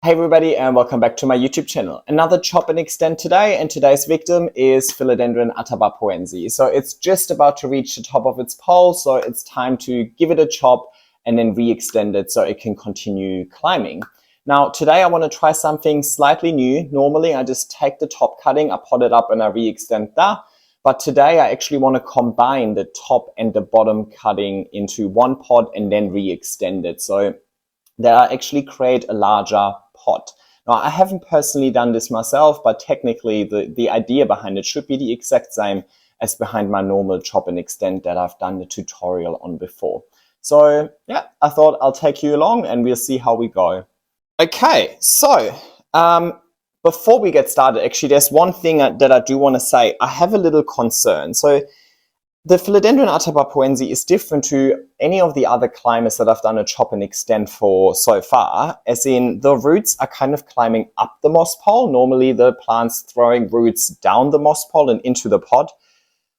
Hey everybody, and welcome back to my YouTube channel. Another chop and extend today, and today's victim is Philodendron atabapoense. So it's just about to reach the top of its pole, so it's time to give it a chop and then re-extend it so it can continue climbing. Now today I want to try something slightly new. Normally I just take the top cutting, I pot it up and I re-extend that. But today I actually want to combine the top and the bottom cutting into one pot and then re-extend it. So that I actually create a larger pot. Now, I haven't personally done this myself, but technically the idea behind it should be the exact same as behind my normal chop and extend that I've done the tutorial on before. So yeah, I thought I'll take you along and we'll see how we go. Okay, so before we get started, actually there's one thing that I do want to say. I have a little concern. So the Philodendron atabapoense is different to any of the other climbers that I've done a chop and extend for so far, as in the roots are kind of climbing up the moss pole. Normally the plant's throwing roots down the moss pole and into the pot.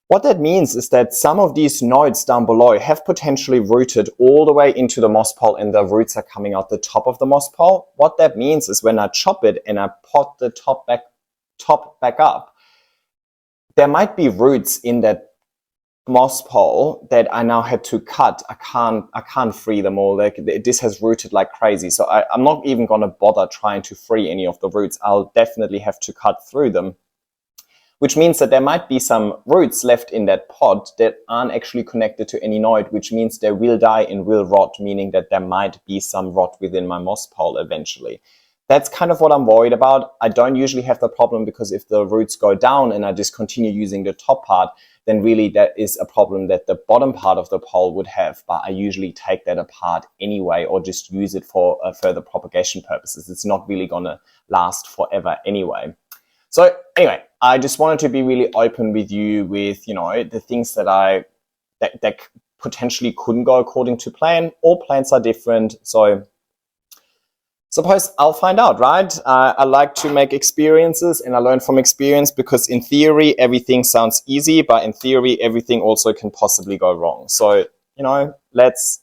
What that means is that some of these nodes down below have potentially rooted all the way into the moss pole and the roots are coming out the top of the moss pole. What that means is when I chop it and I pot the top back up, there might be roots in that moss pole that I now had to cut. I can't free them all. Like, this has rooted like crazy. So I'm not even going to bother trying to free any of the roots. I'll definitely have to cut through them, which means that there might be some roots left in that pot that aren't actually connected to any node, which means they will die and will rot, meaning that there might be some rot within my moss pole eventually. That's kind of what I'm worried about. I don't usually have the problem because if the roots go down and I just continue using the top part, then really that is a problem that the bottom part of the pole would have. But I usually take that apart anyway or just use it for further propagation purposes. It's not really going to last forever anyway. So anyway, I just wanted to be really open with you with, the things that that potentially couldn't go according to plan. All plans are different. So suppose I'll find out, right? I like to make experiences and I learn from experience because in theory, everything sounds easy, but in theory, everything also can possibly go wrong. So, let's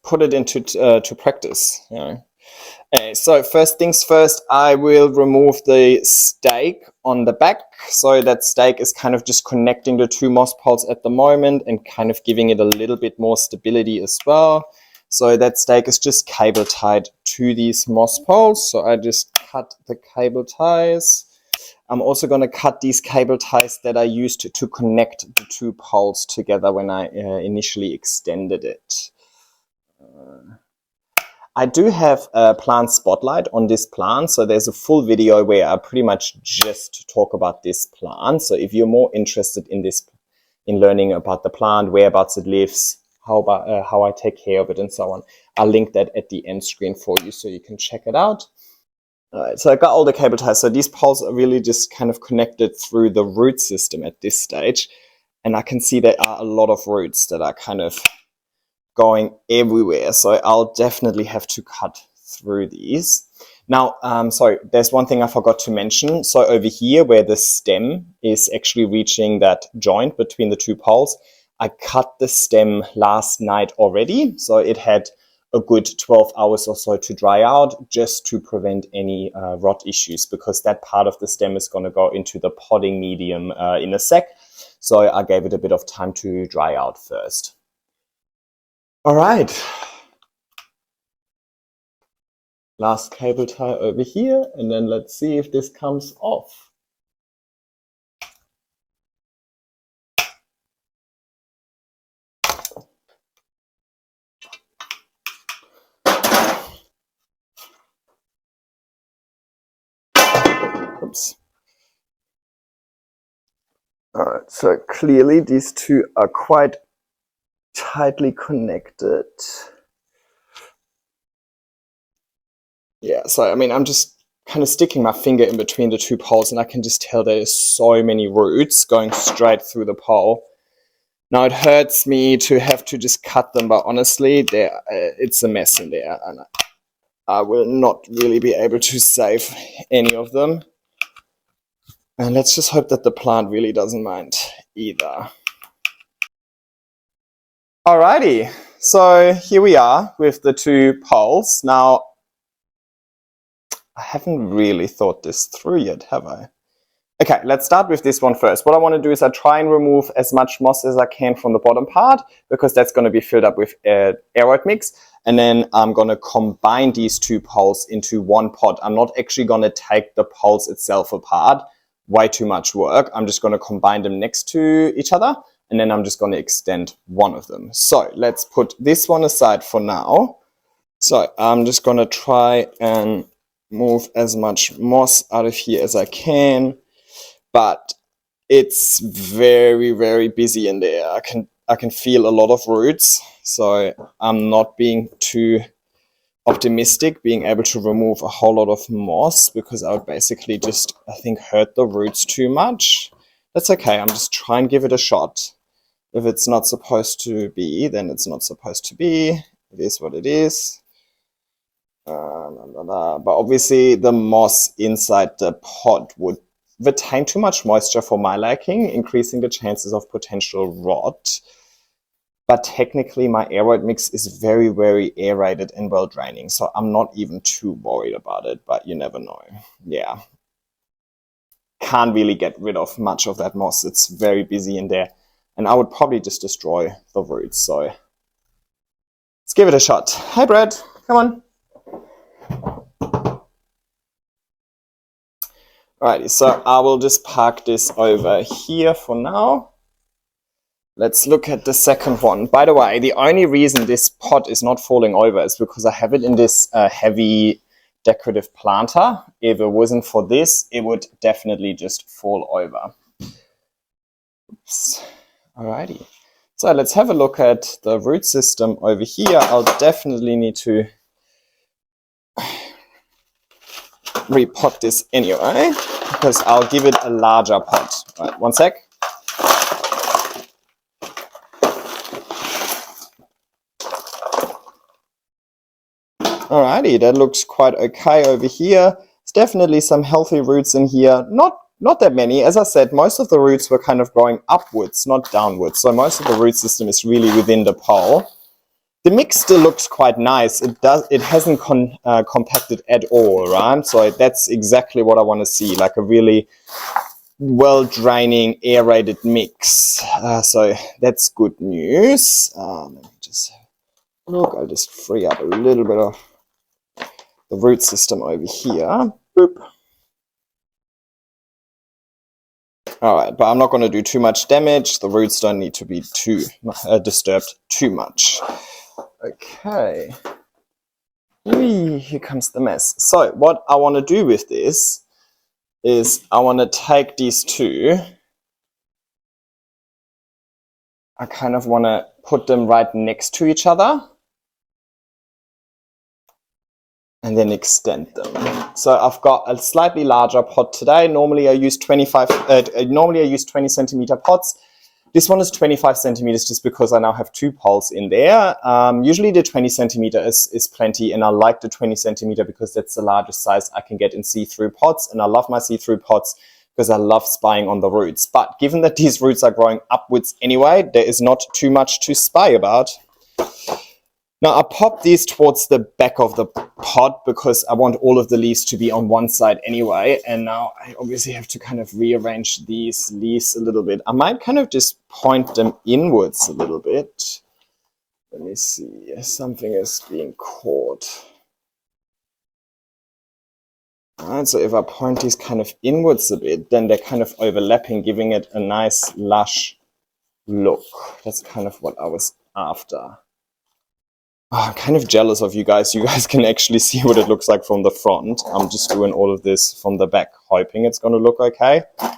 put it into to practice. Okay, so first things first, I will remove the stake on the back. So that stake is kind of just connecting the two moss poles at the moment and kind of giving it a little bit more stability as well. So that stake is just cable tied to these moss poles. So I just cut the cable ties. I'm also going to cut these cable ties that I used to connect the two poles together when I initially extended it. I do have a plant spotlight on this plant. So there's a full video where I pretty much just talk about this plant. So if you're more interested in learning about the plant, whereabouts it lives, how I take care of it and so on, I'll link that at the end screen for you so you can check it out. All right, so I got all the cable ties. So these poles are really just kind of connected through the root system at this stage. And I can see there are a lot of roots that are kind of going everywhere. So I'll definitely have to cut through these. Now, sorry, there's one thing I forgot to mention. So over here where the stem is actually reaching that joint between the two poles, I cut the stem last night already, so it had a good 12 hours or so to dry out just to prevent any rot issues, because that part of the stem is going to go into the potting medium in a sec. So I gave it a bit of time to dry out first. All right. Last cable tie over here, and then let's see if this comes off. Oops. All right, so clearly these two are quite tightly connected. Yeah, so I mean, I'm just kind of sticking my finger in between the two poles and I can just tell there's so many roots going straight through the pole. Now it hurts me to have to just cut them, but honestly, it's a mess in there and I will not really be able to save any of them. And let's just hope that the plant really doesn't mind either. Alrighty, so here we are with the two poles. Now, I haven't really thought this through yet, have I? Okay, let's start with this one first. What I want to do is I try and remove as much moss as I can from the bottom part, because that's going to be filled up with aeroid mix. And then I'm going to combine these two poles into one pot. I'm not actually going to take the poles itself apart. Way too much work. I'm just going to combine them next to each other, and then I'm just going to extend one of them. So let's put this one aside for now. So I'm just going to try and move as much moss out of here as I can. But it's very, very busy in there. I can feel a lot of roots, so I'm not being too optimistic being able to remove a whole lot of moss, because I would basically just, I think, hurt the roots too much. That's okay, I'm just trying to give it a shot. If it's not supposed to be, then it's not supposed to be. It is what it is. But obviously the moss inside the pot would retain too much moisture for my liking, increasing the chances of potential rot. But technically my aeroid mix is very, very aerated and well draining, so I'm not even too worried about it, but you never know. Yeah. Can't really get rid of much of that moss. It's very busy in there, and I would probably just destroy the roots, so let's give it a shot. Hi, Brad. Come on. Alrighty, so I will just park this over here for now. Let's look at the second one. By the way, the only reason this pot is not falling over is because I have it in this heavy decorative planter. If it wasn't for this, it would definitely just fall over. Oops. Alrighty. So let's have a look at the root system over here. I'll definitely need to repot this anyway, because I'll give it a larger pot. All right, one sec. Alrighty, that looks quite okay over here. There's definitely some healthy roots in here. Not that many. As I said, most of the roots were kind of growing upwards, not downwards. So most of the root system is really within the pole. The mix still looks quite nice. It hasn't compacted at all, right? So that's exactly what I want to see, like a really well-draining, aerated mix. So that's good news. Let me just look. I'll just free up a little bit of the root system over here. Boop. All right, but I'm not going to do too much damage. The roots don't need to be too disturbed too much. Okay. Here comes the mess. So what I want to do with this is I want to take these two. I kind of want to put them right next to each other and then extend them. So I've got a slightly larger pot today. Normally I use 20 centimeter pots. This one is 25 centimeters just because I now have two poles in there. Usually the 20 centimeter is plenty, and I like the 20 centimeter because that's the largest size I can get in see-through pots, and I love my see-through pots because I love spying on the roots. But given that these roots are growing upwards anyway, there is not too much to spy about. Now I pop these towards the back of the pot because I want all of the leaves to be on one side anyway. And now I obviously have to kind of rearrange these leaves a little bit. I might kind of just point them inwards a little bit. Let me see, something is being caught. Alright, so if I point these kind of inwards a bit, then they're kind of overlapping, giving it a nice lush look. That's kind of what I was after. I'm kind of jealous of you guys. You guys can actually see what it looks like from the front. I'm just doing all of this from the back, hoping it's going to look okay. I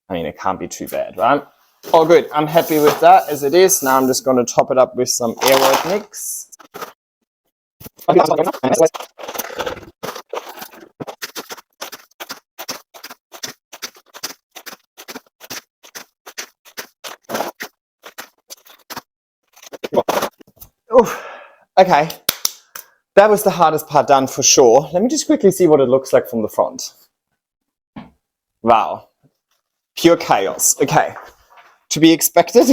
mean, it can't be too bad, right? All good. I'm happy with that as it is. Now I'm just going to top it up with some aeroid mix. Oof. Okay. That was the hardest part done for sure. Let me just quickly see what it looks like from the front. Wow. Pure chaos. Okay. To be expected.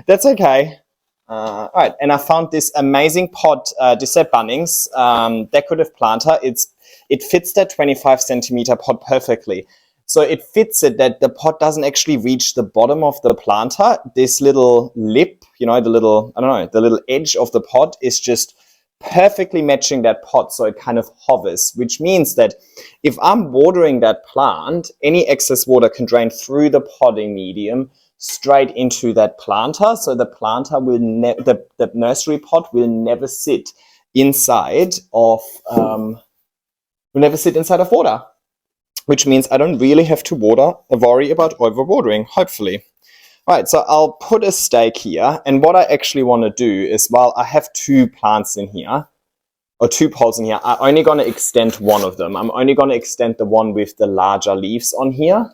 That's okay. All right, and I found this amazing pot, this at Bunnings, decorative planter. It fits that 25 centimeter pot perfectly. So it fits it that the pot doesn't actually reach the bottom of the planter. This little lip, you know, the little, I don't know, the little edge of the pot is just perfectly matching that pot. So it kind of hovers, which means that if I'm watering that plant, any excess water can drain through the potting medium straight into that planter. So the planter will the nursery pot will never sit inside of water, which means I don't really have to worry about over watering, hopefully. All right, so I'll put a stake here, and what I actually want to do is, while I have two plants in here, or two poles in here, I'm only going to extend one of them. I'm only going to extend the one with the larger leaves on here.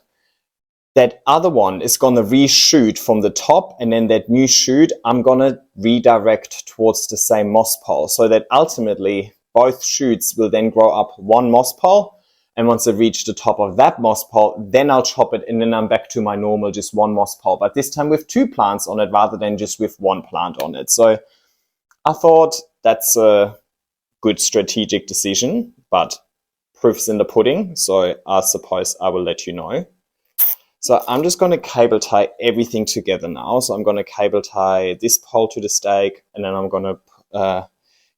That other one is going to reshoot from the top, and then that new shoot I'm going to redirect towards the same moss pole, so that ultimately both shoots will then grow up one moss pole. And once I reach the top of that moss pole, then I'll chop it, and then I'm back to my normal just one moss pole, but this time with two plants on it rather than just with one plant on it. So I thought that's a good strategic decision, but proof's in the pudding, so I suppose I will let you know. So I'm just going to cable tie everything together now. So I'm going to cable tie this pole to the stake, and then I'm going to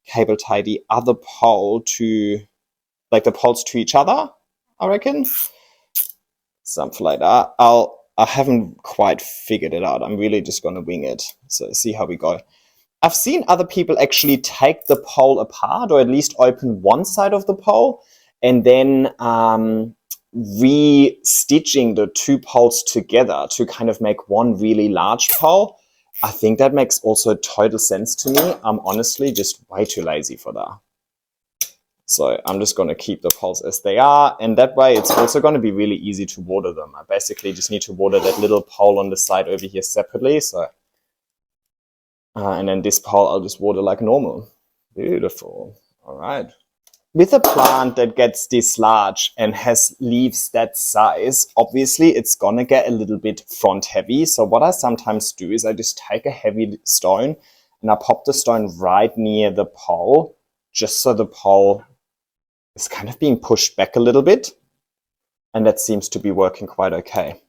cable tie the other pole to, like the poles to each other, I reckon. Something like that. I haven't quite figured it out. I'm really just going to wing it. So see how we go. I've seen other people actually take the pole apart, or at least open one side of the pole, and then re-stitching the two poles together to kind of make one really large pole. I think that makes also total sense to me. I'm honestly just way too lazy for that. So I'm just going to keep the poles as they are, and that way it's also going to be really easy to water them. I basically just need to water that little pole on the side over here separately. So, and then this pole I'll just water like normal. Beautiful. All right. With a plant that gets this large and has leaves that size, obviously it's going to get a little bit front heavy. So what I sometimes do is I just take a heavy stone and I pop the stone right near the pole, just so the pole is kind of being pushed back a little bit. And that seems to be working quite okay.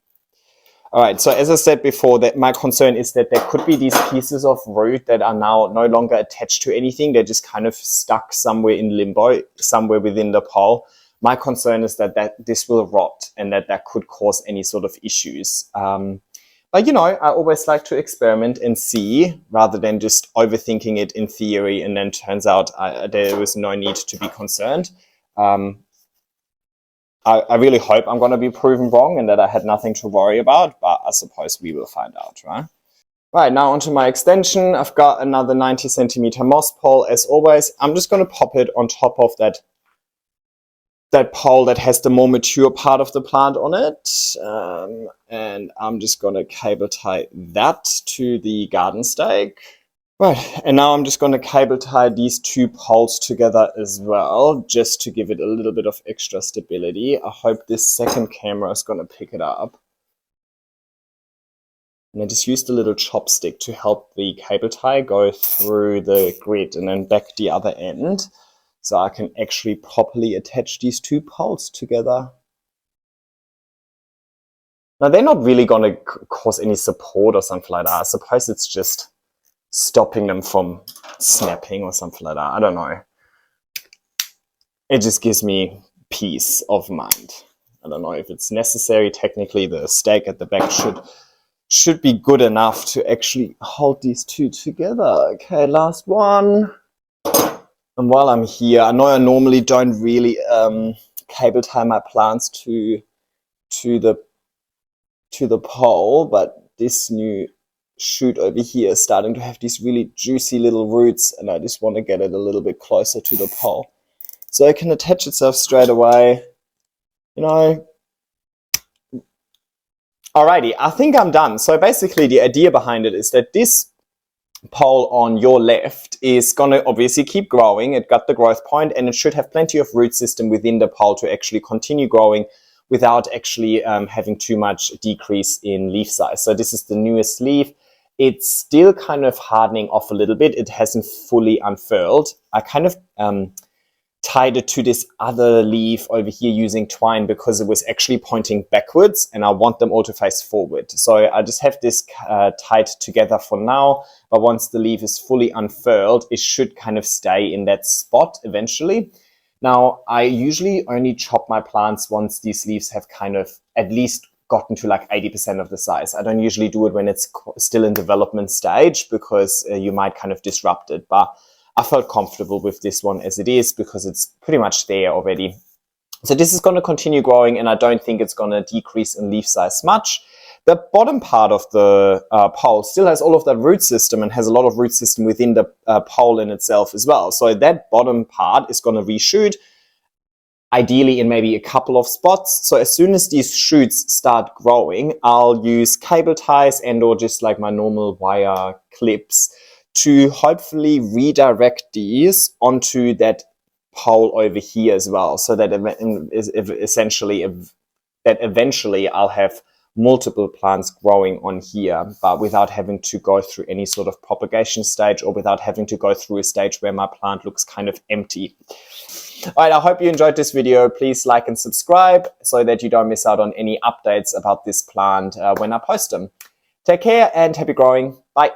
All right, so as I said before, that my concern is that there could be these pieces of root that are now no longer attached to anything. They're just kind of stuck somewhere in limbo, somewhere within the pole. My concern is that this will rot and that could cause any sort of issues. But, you know, I always like to experiment and see, rather than just overthinking it in theory and then turns out there was no need to be concerned. I really hope I'm going to be proven wrong and that I had nothing to worry about, but I suppose we will find out, right? Right, now onto my extension. I've got another 90 centimeter moss pole. As always, I'm just going to pop it on top of that pole that has the more mature part of the plant on it. And I'm just going to cable tie that to the garden stake. Right, and now I'm just going to cable tie these two poles together as well, just to give it a little bit of extra stability. I hope this second camera is going to pick it up. And I just used a little chopstick to help the cable tie go through the grid and then back the other end, so I can actually properly attach these two poles together. Now, they're not really going to cause any support or something like that. I suppose it's just stopping them from snapping or something like that. I don't know. It just gives me peace of mind. I don't know if it's necessary. Technically, the stake at the back should be good enough to actually hold these two together. Okay, last one. And while I'm here, I know I normally don't really cable tie my plants to the pole, but this new shoot over here is starting to have these really juicy little roots, and I just want to get it a little bit closer to the pole so it can attach itself straight away, you know. Alrighty, I think I'm done. So basically the idea behind it is that this pole on your left is going to obviously keep growing. It got the growth point, and it should have plenty of root system within the pole to actually continue growing without actually having too much decrease in leaf size. So this is the newest leaf. it's still kind of hardening off a little bit. It hasn't fully unfurled. I kind of tied it to this other leaf over here using twine because it was actually pointing backwards and I want them all to face forward. So I just have this tied together for now, but once the leaf is fully unfurled, it should kind of stay in that spot eventually. Now, I usually only chop my plants once these leaves have kind of at least gotten to like 80% of the size. I don't usually do it when it's still in development stage because you might kind of disrupt it, but I felt comfortable with this one as it is because it's pretty much there already. So this is going to continue growing and I don't think it's going to decrease in leaf size much. The bottom part of the pole still has all of the root system and has a lot of root system within the pole in itself as well. So that bottom part is going to reshoot, ideally in maybe a couple of spots. So as soon as these shoots start growing, I'll use cable ties and or just like my normal wire clips to hopefully redirect these onto that pole over here as well, so that eventually I'll have multiple plants growing on here, but without having to go through any sort of propagation stage or without having to go through a stage where my plant looks kind of empty. All right, I hope you enjoyed this video. Please like and subscribe so that you don't miss out on any updates about this plant when I post them. Take care and happy growing. Bye.